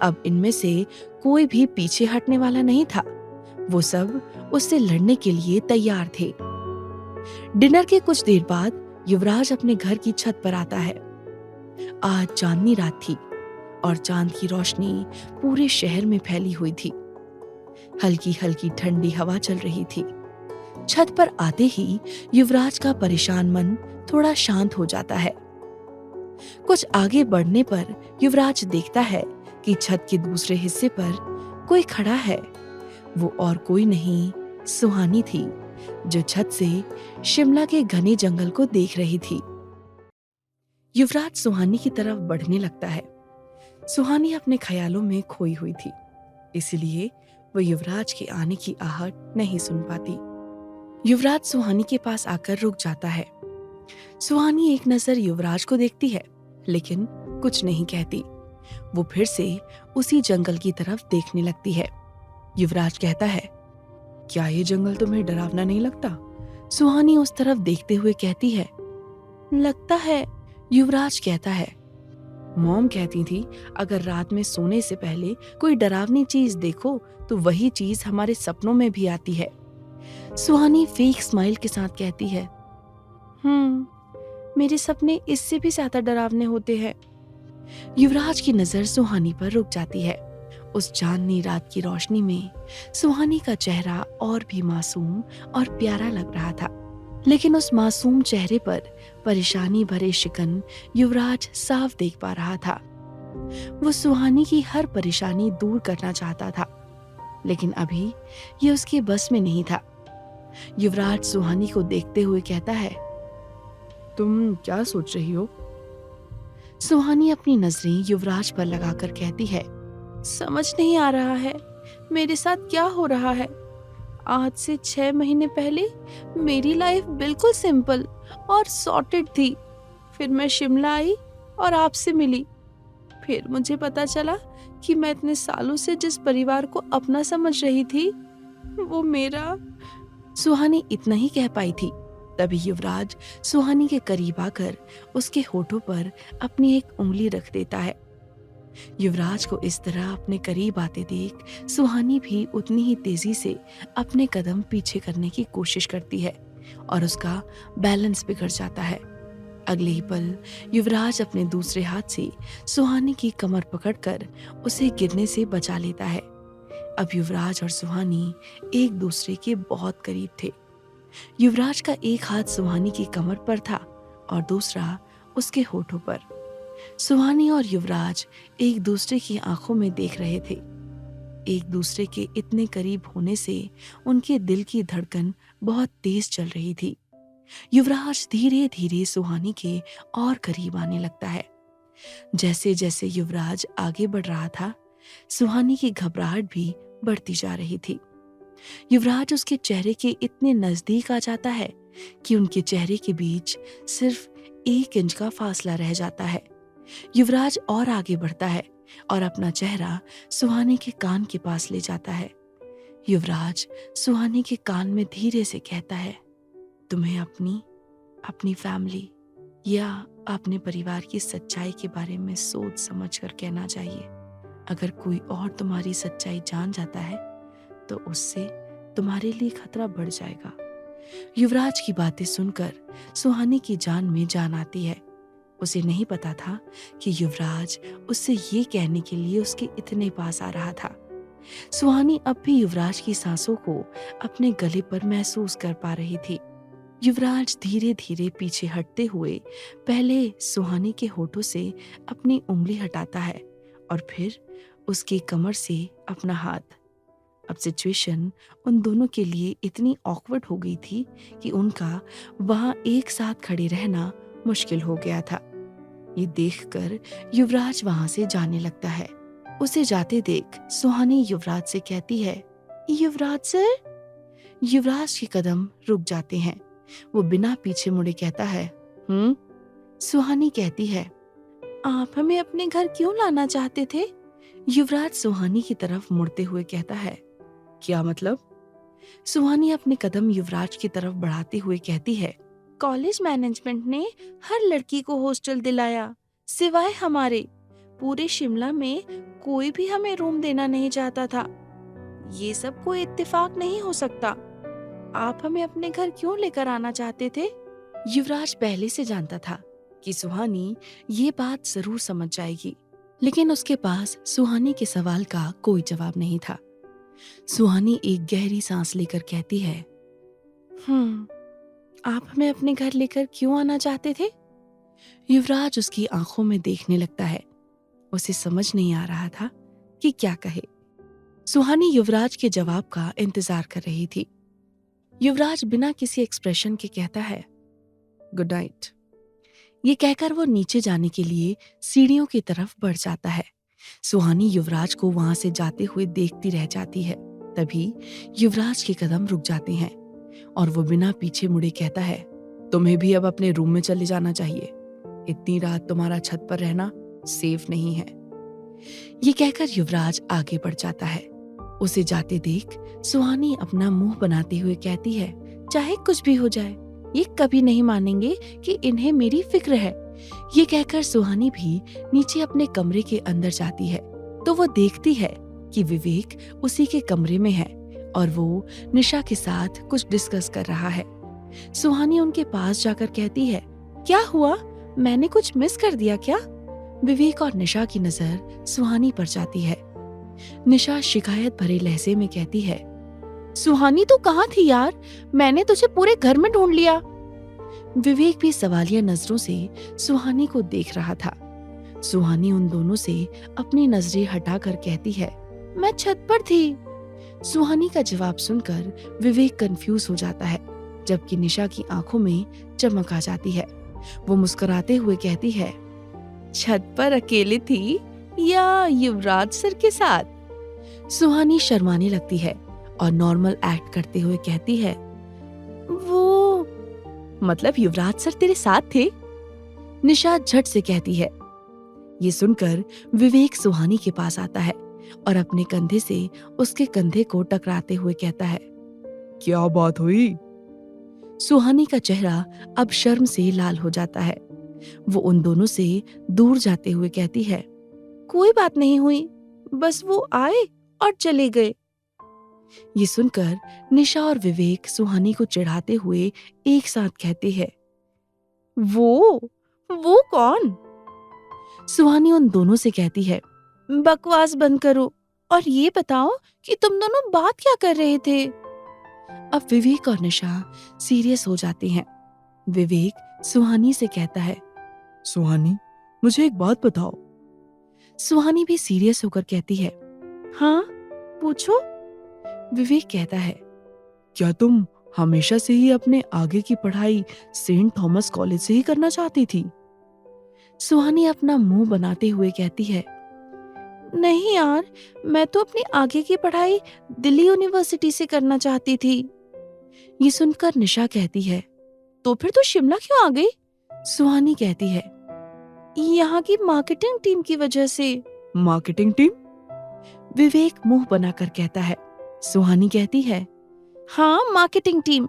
अब इनमें से कोई भी पीछे हटने वाला नहीं था। वो सब उससे लड़ने के लिए तैयार थे। डिनर के कुछ देर बाद युवराज अपने घर की छत पर आता है। आज चांदनी रात थी और चांद की रोशनी पूरे शहर में फैली हुई थी। हल्की हल्की ठंडी हवा चल रही थी। छत पर आते ही युवराज का परेशान मन थोड़ा शांत हो जाता है। कुछ आगे बढ़ने पर युवराज देखता है कि छत के दूसरे हिस्से पर कोई खड़ा है। वो और कोई नहीं, सुहानी थी, जो छत से शिमला के घने जंगल को देख रही थी। युवराज सुहानी की तरफ बढ़ने लगता है। सुहानी अपने ख्यालों में खोई हुई थी, इसलिए वो युवराज के आने की आहट नहीं सुन पाती। युवराज सुहानी के पास आकर रुक जाता है। सुहानी एक नजर युवराज को देखती है, लेकिन कुछ नहीं कहती। वो फिर से उसी जंगल की तरफ देखने लगती है। युवराज कहता है, क्या ये जंगल तुम्हें डरावना नहीं लगता? सुहानी उस तरफ देखते हुए कहती है, लगता है। युवराज कहता है, मॉम कहती थी अगर रात में सोने से पहले कोई डरावनी चीज देखो तो वही चीज हमारे सपनों में भी आती है। सुहानी फेक स्माइल के साथ कहती है, मेरे सपने इससे भी ज्यादा डरावने होते हैं। युवराज की नजर सुहानी पर रुक जाती है। उस चांदनी रात की रोशनी में सुहानी का चेहरा और भी मासूम और प्यारा लग रहा था, लेकिन उस मासूम चेहरे पर परेशानी भरे शिकन युवराज साफ देख पा रहा था। वो सुहानी की हर परेशानी दूर करना चाहता था, लेकिन अभी ये उसके बस में नहीं था। युवराज सुहानी को देखते हुए कहता है, तुम क्या सोच रही हो? सुहानी अपनी नजरें युवराज पर लगाकर कहती है, समझ नहीं आ रहा है मेरे साथ क्या हो रहा है। आज से 6 महीने पहले मेरी लाइफ बिल्कुल सिंपल और सॉर्टेड थी। फिर मैं शिमला आई और आपसे मिली। फिर मुझे पता चला कि मैं इतने सालों से जिस परिवार को अपना समझ रही थी वो मेरा। सुहानी इतना ही कह पाई थी, तभी युवराज सुहानी के करीब आकर उसके होठों पर अपनी एक उंगली रख देता है। युवराज को इस तरह अपने करीब आते देख सुहानी भी उतनी ही तेजी से अपने कदम पीछे करने की कोशिश करती है और उसका बैलेंस बिगड़ जाता है। अगले ही पल युवराज अपने दूसरे हाथ से सुहानी की कमर पकड़कर उसे गिरने से बचा लेता है। अब युवराज और सुहानी एक दूसरे के बहुत करीब थे। युवराज का एक हाथ सुहानी की कमर पर था और दूसरा उसके होठों पर। सुहानी और युवराज एक दूसरे की आंखों में देख रहे थे। एक दूसरे के इतने करीब होने से उनके दिल की धड़कन बहुत तेज चल रही थी। युवराज धीरे धीरे सुहानी के और करीब आने लगता है। जैसे जैसे युवराज आगे बढ़ रहा था, सुहानी की घबराहट भी बढ़ती जा रही थी। युवराज उसके चेहरे के इतने नजदीक आ जाता है कि उनके चेहरे के बीच सिर्फ 1 इंच का फासला रह जाता है। युवराज और आगे बढ़ता है और अपना चेहरा सुहानी के कान के पास ले जाता है। युवराज सुहानी के कान में धीरे से कहता है, तुम्हें अपनी फैमिली या अपने परिवार की सच्चाई के बारे में सोच समझ कर कहना चाहिए। अगर कोई और तुम्हारी सच्चाई जान जाता है तो उससे तुम्हारे लिए खतरा बढ़ जाएगा। युवराज की बातें सुनकर सुहानी की जान में जान आती है। उसे नहीं पता था कि युवराज उससे ये कहने के लिए उसके इतने पास आ रहा था। सुहानी अब भी युवराज की सांसों को अपने गले पर महसूस कर पा रही थी। युवराज धीरे धीरे पीछे हटते हुए पहले सुहानी के होठों से अपनी उंगली हटाता है और फिर उसकी कमर से अपना हाथ। अब सिचुएशन उन दोनों के लिए इतनी ऑकवर्ड हो गई थी कि उनका वहां एक साथ खड़े रहना मुश्किल हो गया था। ये देखकर युवराज वहां से जाने लगता है। उसे जाते देख सुहानी युवराज से कहती है, युवराज सर। युवराज के कदम रुक जाते हैं। वो बिना पीछे मुड़े कहता है, सुहानी कहती है, आप हमें अपने घर क्यों लाना चाहते थे? युवराज सुहानी की तरफ मुड़ते हुए कहता है, क्या मतलब? सुहानी अपने कदम युवराज की तरफ बढ़ाते हुए कहती है, कॉलेज मैनेजमेंट ने हर लड़की को हॉस्टल दिलाया सिवाय हमारे। पूरे शिमला में कोई भी हमें रूम देना नहीं चाहता था। ये सब कोई इत्तेफाक नहीं हो सकता। आप हमें अपने घर क्यों लेकर आना चाहते थे? युवराज पहले से जानता था कि सुहानी ये बात जरूर समझ जाएगी, लेकिन उसके पास सुहानी के सवाल का कोई जवाब नहीं था। सुहानी एक गहरी सांस लेकर कहती है, आप हमें अपने घर लेकर क्यों आना चाहते थे? युवराज उसकी आंखों में देखने लगता है। उसे समझ नहीं आ रहा था कि क्या कहे। सुहानी युवराज के जवाब का इंतजार कर रही थी। युवराज बिना किसी एक्सप्रेशन के कहता है, गुड नाइट। ये कहकर वो नीचे जाने के लिए सीढ़ियों की तरफ बढ़ जाता है। सुहानी युवराज को वहां से जाते हुए देखती रह जाती है। तभी युवराज के कदम रुक जाते हैं और वो बिना पीछे मुड़े कहता है, तुम्हें भी अब अपने रूम में चले जाना चाहिए। इतनी रात तुम्हारा छत पर रहना सेफ नहीं है। ये कहकर युवराज आगे बढ़ जाता है। उसे जाते देख सुहानी अपना मुंह बनाते हुए कहती है, चाहे कुछ भी हो जाए, ये कभी नहीं मानेंगे कि इन्हें मेरी फिक्र है। ये कहकर सुहानी भी नीचे अपने कमरे के अंदर जाती है तो वो देखती है कि विवेक उसी के कमरे में है और वो निशा के साथ कुछ डिस्कस कर रहा है। सुहानी उनके पास जाकर कहती है, क्या हुआ? मैंने कुछ मिस कर दिया क्या? विवेक और निशा की नजर सुहानी पर जाती है। निशा शिकायत भरे लहजे में कहती है, सुहानी तू कहाँ थी यार? मैंने तुझे पूरे घर में ढूंढ लिया। विवेक भी सवालिया नजरों से सुहानी को देख रहा था। सुहानी उन दोनों से अपनी नजरें हटाकर कहती है, मैं छत पर थी। सुहानी का जवाब सुनकर विवेक कंफ्यूज हो जाता है, जबकि निशा की आंखों में चमक आ जाती है। वो मुस्कुराते हुए कहती है, छत पर अकेले थी या युवराज सर के साथ? सुहानी शर्माने लगती है और नॉर्मल एक्ट करते हुए कहती है, वो मतलब युवराज सर तेरे साथ थे? निशा झट से कहती है। ये सुनकर विवेक सुहानी के पास आता है और अपने कंधे से उसके कंधे को टकराते हुए कहता है, क्या बात हुई? सुहानी का चेहरा अब शर्म से लाल हो जाता है। वो उन दोनों से दूर जाते हुए कहती है, कोई बात नहीं हुई, बस वो आए और चले गए। ये सुनकर निशा और विवेक सुहानी को चिढ़ाते हुए एक साथ कहते हैं, वो कौन? सुहानी उन दोनों से कहती है, बकवास बंद करो और ये बताओ कि तुम दोनों बात क्या कर रहे थे? अब विवेक और निशा सीरियस हो जाते हैं। विवेक सुहानी से कहता है, सुहानी मुझे एक बात बताओ। सुहानी भी सीरियस होकर कहती है, हाँ पूछो। विवेक कहता है, क्या तुम हमेशा से ही अपने आगे की पढ़ाई सेंट थॉमस कॉलेज से ही करना चाहती थी? सुहानी अपना मुंह बनाते हुए कहती है, नहीं यार, मैं तो अपनी आगे की पढ़ाई दिल्ली यूनिवर्सिटी से करना चाहती थी। ये सुनकर निशा कहती है, तो फिर तू शिमला क्यों आ गई? सुहानी कहती है, यहाँ की मार्केटिंग टीम की वजह से। Marketing team? विवेक मुंह बनाकर कहता है। सुहानी कहती है, हाँ मार्केटिंग टीम।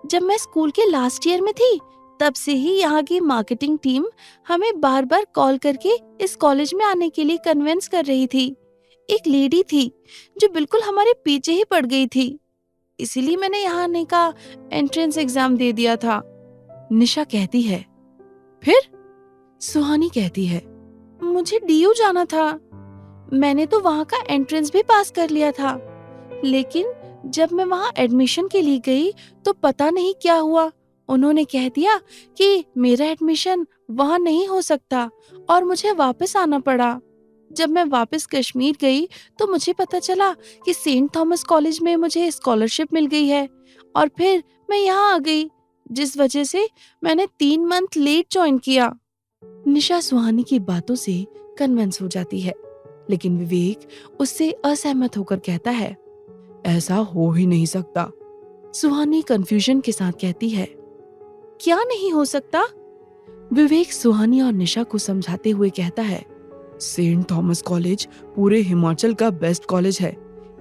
जब मैं स्कूल के लास्ट ईयर में थी तब से ही यहाँ की मार्केटिंग टीम हमें बार बार कॉल करके इस कॉलेज में आने के लिए कन्विंस कर रही थी। एक लेडी थी जो बिल्कुल हमारे पीछे ही पड़ गई थी, इसीलिए मैंने यहाँ आने का एंट्रेंस एग्जाम दे दिया था। निशा कहती है, फिर? सुहानी कहती है, मुझे डीयू जाना था। मैंने तो वहाँ का एंट्रेंस भी पास कर लिया था, लेकिन जब मैं वहाँ एडमिशन के लिए गई तो पता नहीं क्या हुआ। उन्होंने कह दिया कि मेरा एडमिशन वहाँ नहीं हो सकता और मुझे वापस आना पड़ा। जब मैं वापस कश्मीर गई तो मुझे पता चला कि सेंट थॉमस कॉलेज में मुझे स्कॉलरशिप मिल गई है और फिर मैं यहाँ आ गई, जिस वजह से मैंने 3 मंथ लेट ज्वाइन किया। निशा सुहानी की बातों से कन्विंस हो जाती है, लेकिन विवेक उससे असहमत होकर कहता है, ऐसा हो ही नहीं सकता। सुहानी कंफ्यूजन के साथ कहती है, क्या नहीं हो सकता? विवेक सुहानी और निशा को समझाते हुए कहता है, सेंट थॉमस कॉलेज पूरे हिमाचल का बेस्ट कॉलेज है।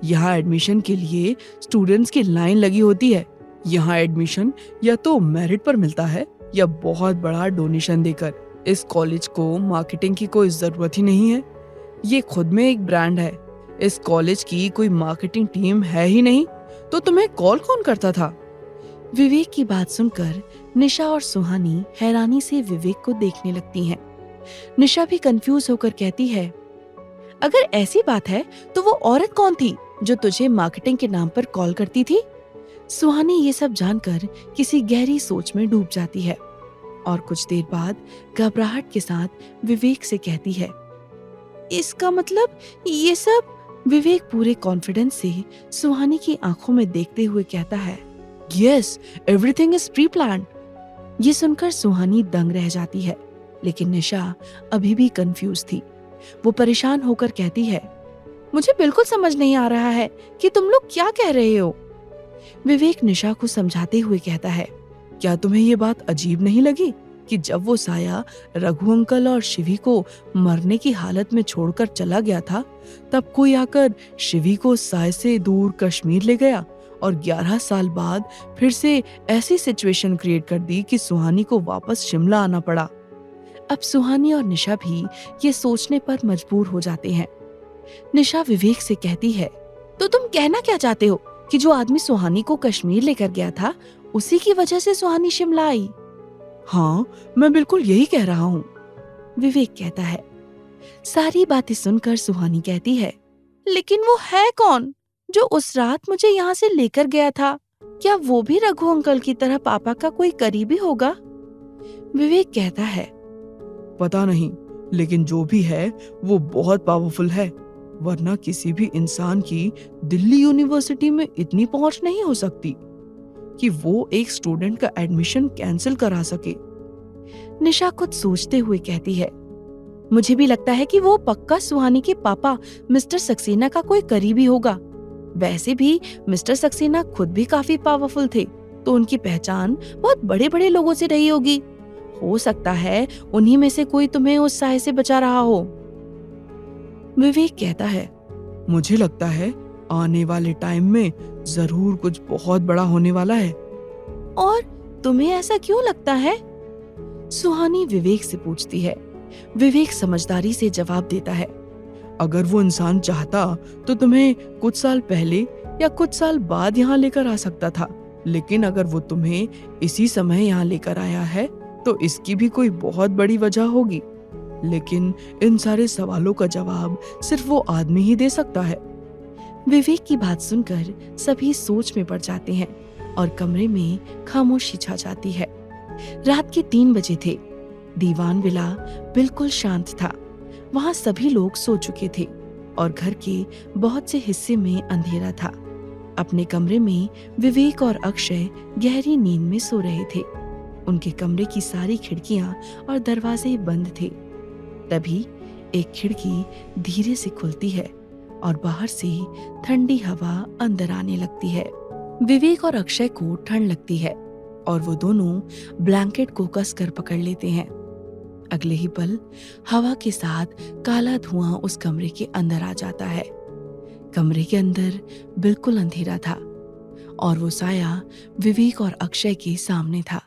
यहाँ एडमिशन के लिए स्टूडेंट्स की लाइन लगी होती है। यहाँ एडमिशन या तो मेरिट पर मिलता है या बहुत बड़ा डोनेशन देकर। इस कॉलेज को मार्केटिंग की कोई जरूरत ही नहीं है। ये खुद में एक ब्रांड है। इस कॉलेज की कोई मार्केटिंग टीम है ही नहीं, तो तुम्हें कॉल कौन करता था? विवेक की बात सुनकर निशा और सुहानी हैरानी से विवेक को देखने लगती हैं। निशा भी कंफ्यूज होकर कहती है, अगर ऐसी बात है तो वो औरत कौन थी जो तुझे मार्केटिंग के नाम पर कॉल करती थी? सुहानी ये सब जानकर किसी गहरी सोच में डूब जाती है और कुछ देर बाद घबराहट के साथ विवेक से कहती है, इसका मतलब ये सब? विवेक पूरे कॉन्फिडेंस से सुहानी की आंखों में देखते हुए कहता है, yes, everything is pre planned. ये सुनकर सुहानी दंग रह जाती है, लेकिन निशा अभी भी कंफ्यूज थी। वो परेशान होकर कहती है, मुझे बिल्कुल समझ नहीं आ रहा है कि तुम लोग क्या कह रहे हो। विवेक निशा को समझाते हुए कहता है, क्या तुम्हें ये बात अजीब नहीं लगी कि जब वो साया रघु अंकल और शिवी को मरने की हालत में छोड़कर चला गया था, तब कोई आकर शिवी को साय से दूर कश्मीर ले गया और 11 साल बाद फिर से ऐसी सिचुएशन क्रिएट कर दी कि सुहानी को वापस शिमला आना पड़ा। अब सुहानी और निशा भी ये सोचने पर मजबूर हो जाते हैं। निशा विवेक से कहती है, तो तुम कहना क्या चाहते हो कि जो आदमी सुहानी को कश्मीर लेकर गया था, उसी की वजह से सुहानी शिमला आई? हाँ, मैं बिल्कुल यही कह रहा हूँ, विवेक कहता है। सारी बातें सुनकर सुहानी कहती है, लेकिन वो है कौन जो उस रात मुझे यहाँ से लेकर गया था? क्या वो भी रघु अंकल की तरह पापा का कोई करीबी होगा? विवेक कहता है, पता नहीं, लेकिन जो भी है वो बहुत पावरफुल है, वरना किसी भी इंसान की दिल्ली यूनिवर्सिटी में इतनी पहुंच नहीं हो सकती कि वो एक स्टूडेंट का एडमिशन कैंसिल करा सके। निशा कुछ सोचते हुए कहती है, मुझे भी लगता है कि वो पक्का सुहानी के पापा मिस्टर सक्सेना का कोई करीबी होगा। वैसे भी मिस्टर सक्सेना खुद भी काफी पावरफुल थे, तो उनकी पहचान बहुत बड़े बड़े लोगों से रही होगी। हो सकता है उन्हीं में से कोई तुम्हें उस साय से बचा रहा हो। विवेक कहता है, मुझे लगता है आने वाले टाइम में जरूर कुछ बहुत बड़ा होने वाला है। और तुम्हें ऐसा क्यों लगता है? सुहानी विवेक से पूछती है। विवेक समझदारी से जवाब देता है, अगर वो इंसान चाहता तो तुम्हें कुछ साल पहले या कुछ साल बाद यहाँ लेकर आ सकता था, लेकिन अगर वो तुम्हें इसी समय यहाँ लेकर आया है तो इसकी भी कोई बहुत बड़ी वजह होगी। लेकिन इन सारे सवालों का जवाब सिर्फ वो आदमी ही दे सकता है। विवेक की बात सुनकर सभी सोच में पड़ जाते हैं और कमरे में खामोशी छा जाती है। रात के 3 बजे थे। दीवान विला बिल्कुल शांत था। वहां सभी लोग सो चुके थे और घर के बहुत से हिस्से में अंधेरा था। अपने कमरे में विवेक और अक्षय गहरी नींद में सो रहे थे। उनके कमरे की सारी खिड़कियां और दरवाजे बंद थे। तभी एक खिड़की धीरे से खुलती है और बाहर से ठंडी हवा अंदर आने लगती है। विवेक और अक्षय को ठंड लगती है और वो दोनों ब्लैंकेट को कसकर पकड़ लेते हैं। अगले ही पल हवा के साथ काला धुआं उस कमरे के अंदर आ जाता है। कमरे के अंदर बिल्कुल अंधेरा था और वो साया विवेक और अक्षय के सामने था।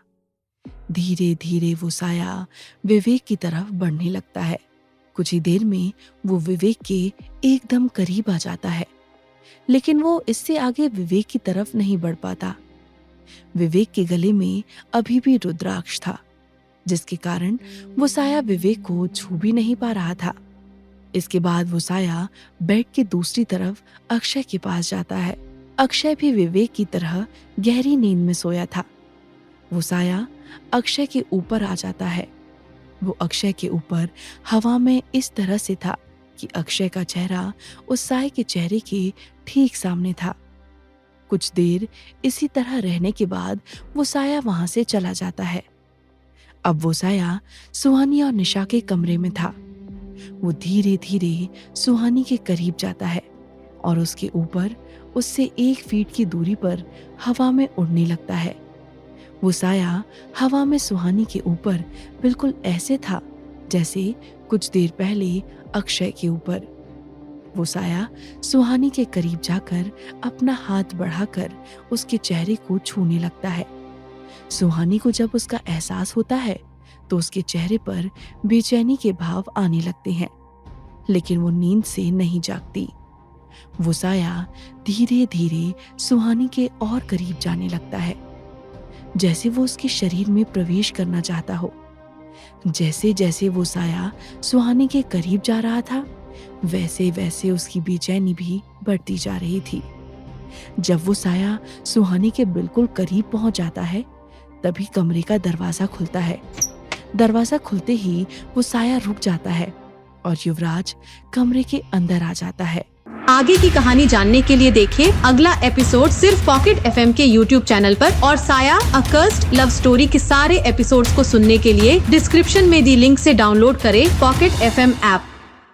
धीरे धीरे वो साया विवेक की तरफ बढ़ने लगता है। कुछ ही देर में वो विवेक के एकदम करीब आ जाता है, लेकिन वो इससे आगे विवेक की तरफ नहीं बढ़ पाता। विवेक के गले में अभी भी रुद्राक्ष था, जिसके कारण वो साया विवेक को छू भी नहीं पा रहा था। इसके बाद वो साया बेड के दूसरी तरफ अक्षय के पास जाता है। अक्षय भी विवेक की तरह गहरी नींद में सोया था। वो साया अक्षय के ऊपर आ जाता है। वो अक्षय के ऊपर हवा में इस तरह से था कि अक्षय का चेहरा उस साये के चेहरे के ठीक सामने था। कुछ देर इसी तरह रहने के बाद वो साया वहां से चला जाता है। अब वो साया सुहानी और निशा के कमरे में था। वो धीरे धीरे सुहानी के करीब जाता है और उसके ऊपर उससे 1 फीट की दूरी पर हवा में उड़ने लगता है। वो साया हवा में सुहानी के ऊपर बिल्कुल ऐसे था जैसे कुछ देर पहले अक्षय के ऊपर। वो साया सुहानी के करीब जाकर अपना हाथ बढ़ाकर उसके चेहरे को छूने लगता है। सुहानी को जब उसका एहसास होता है तो उसके चेहरे पर बेचैनी के भाव आने लगते हैं, लेकिन वो नींद से नहीं जागती। वो साया धीरे धीरे सुहानी के और करीब जाने लगता है, जैसे वो उसके शरीर में प्रवेश करना चाहता हो। जैसे जैसे वो साया सुहानी के करीब जा रहा था, वैसे वैसे उसकी बेचैनी भी बढ़ती जा रही थी। जब वो साया सुहानी के बिल्कुल करीब पहुंच जाता है, तभी कमरे का दरवाजा खुलता है। दरवाजा खुलते ही वो साया रुक जाता है और युवराज कमरे के अंदर आ जाता है। आगे की कहानी जानने के लिए देखें अगला एपिसोड सिर्फ पॉकेट एफएम के यूट्यूब चैनल पर, और साया अ कर्स्ड लव स्टोरी के सारे एपिसोड्स को सुनने के लिए डिस्क्रिप्शन में दी लिंक से डाउनलोड करें पॉकेट एफएम ऐप।